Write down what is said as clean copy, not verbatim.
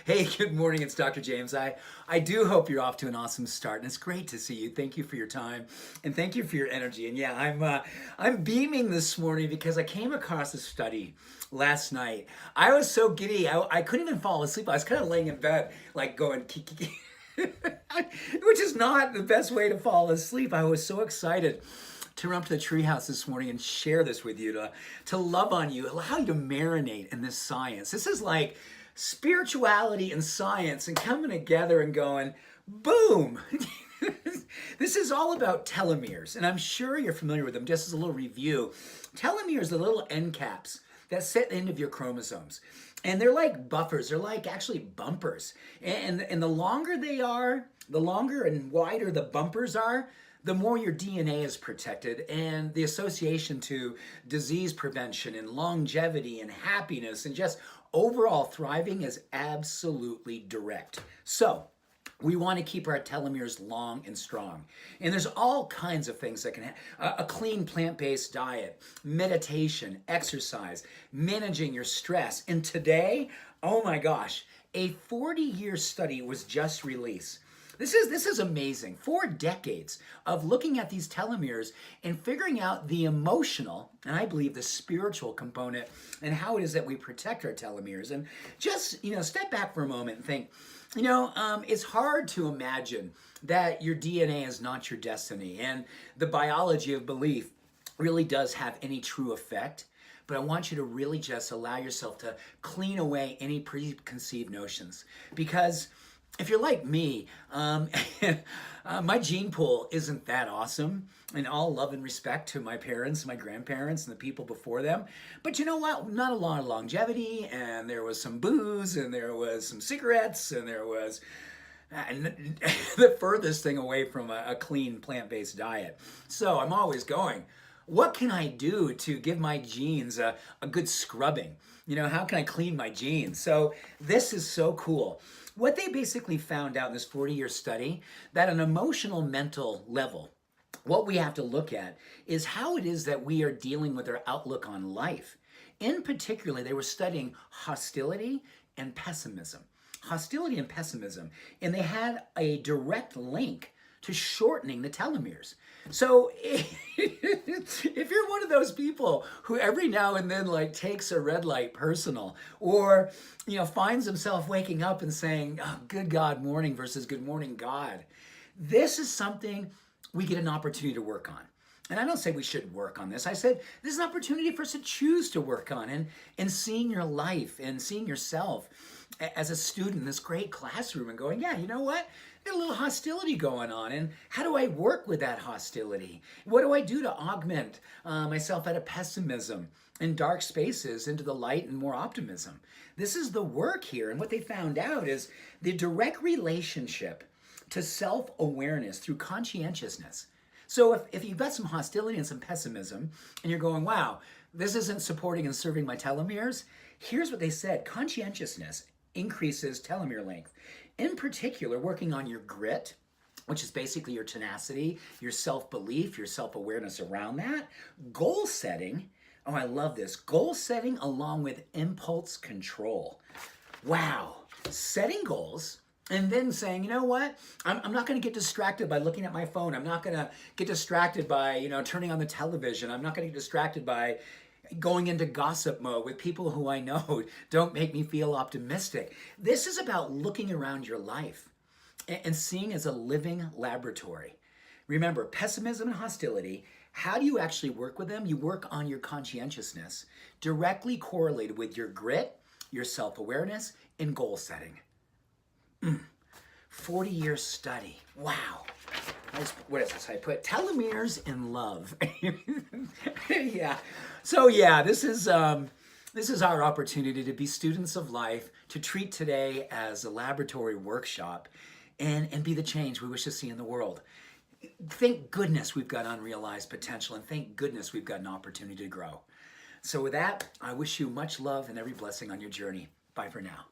Hey, good morning. It's Dr. James. I do hope you're off to an awesome start, and it's great to see you. Thank you for your time, and thank you for your energy. And yeah, I'm beaming this morning because I came across a study last night. I was so giddy, I couldn't even fall asleep. I was kind of laying in bed, like going kiki, which is not the best way to fall asleep. I was so excited to run up to the treehouse this morning and share this with you, to love on you, allow you to marinate in this science. This is like spirituality and science and coming together and going, boom. This is all about telomeres, and I'm sure you're familiar with them. Just as a little review, telomeres are little end caps that sit at the end of your chromosomes. And they're like buffers, they're like actually bumpers. And the longer they are, the longer and wider the bumpers are, the more your DNA is protected, and the association to disease prevention and longevity and happiness and just overall thriving is absolutely direct. So we want to keep our telomeres long and strong. And there's all kinds of things that can happen. A clean plant-based diet, meditation, exercise, managing your stress. And today, oh my gosh, a 40-year study was just released. This is amazing. 4 decades of looking at these telomeres and figuring out the emotional, and I believe the spiritual component, and how it is that we protect our telomeres. And just, step back for a moment and think, it's hard to imagine that your DNA is not your destiny, and the biology of belief really does have any true effect. But I want you to really just allow yourself to clean away any preconceived notions, because if you're like me, my gene pool isn't that awesome, and all love and respect to my parents, my grandparents, and the people before them. But you know what? Not a lot of longevity, and there was some booze, and there was some cigarettes, and there was the furthest thing away from a clean plant-based diet. So I'm always going, what can I do to give my genes a good scrubbing? How can I clean my genes? So this is so cool. What they basically found out in this 40-year study, that on an emotional, mental level, what we have to look at is how it is that we are dealing with our outlook on life. In particular, they were studying hostility and pessimism. Hostility and pessimism. And they had a direct link to shortening the telomeres. So if you're one of those people who every now and then takes a red light personal, or finds himself waking up and saying, oh, good God morning versus good morning God, this is something we get an opportunity to work on. And I don't say we should work on this. I said this is an opportunity for us to choose to work on, and seeing your life and seeing yourself as a student in this great classroom and going, yeah, you know what? There's a little hostility going on, and how do I work with that hostility? What do I do to augment myself out of pessimism and dark spaces into the light and more optimism? This is the work here, and what they found out is the direct relationship to self-awareness through conscientiousness. So if you've got some hostility and some pessimism, and you're going, wow, this isn't supporting and serving my telomeres, here's what they said. Conscientiousness increases telomere length. In particular, working on your grit, which is basically your tenacity, your self-belief, your self-awareness around that. Goal setting, oh, I love this. Goal setting along with impulse control. Wow. Setting goals and then saying, you know what? I'm not going to get distracted by looking at my phone. I'm not going to get distracted by, turning on the television. I'm not going to get distracted by going into gossip mode with people who I know don't make me feel optimistic. This is about looking around your life and seeing as a living laboratory. Remember, pessimism and hostility, how do you actually work with them? You work on your conscientiousness, directly correlated with your grit, your self-awareness, and goal setting. 40-year study. Wow. What is this? I put telomeres in love. Yeah. So yeah, this is our opportunity to be students of life, to treat today as a laboratory workshop, and be the change we wish to see in the world. Thank goodness we've got unrealized potential, and thank goodness we've got an opportunity to grow. So with that, I wish you much love and every blessing on your journey. Bye for now.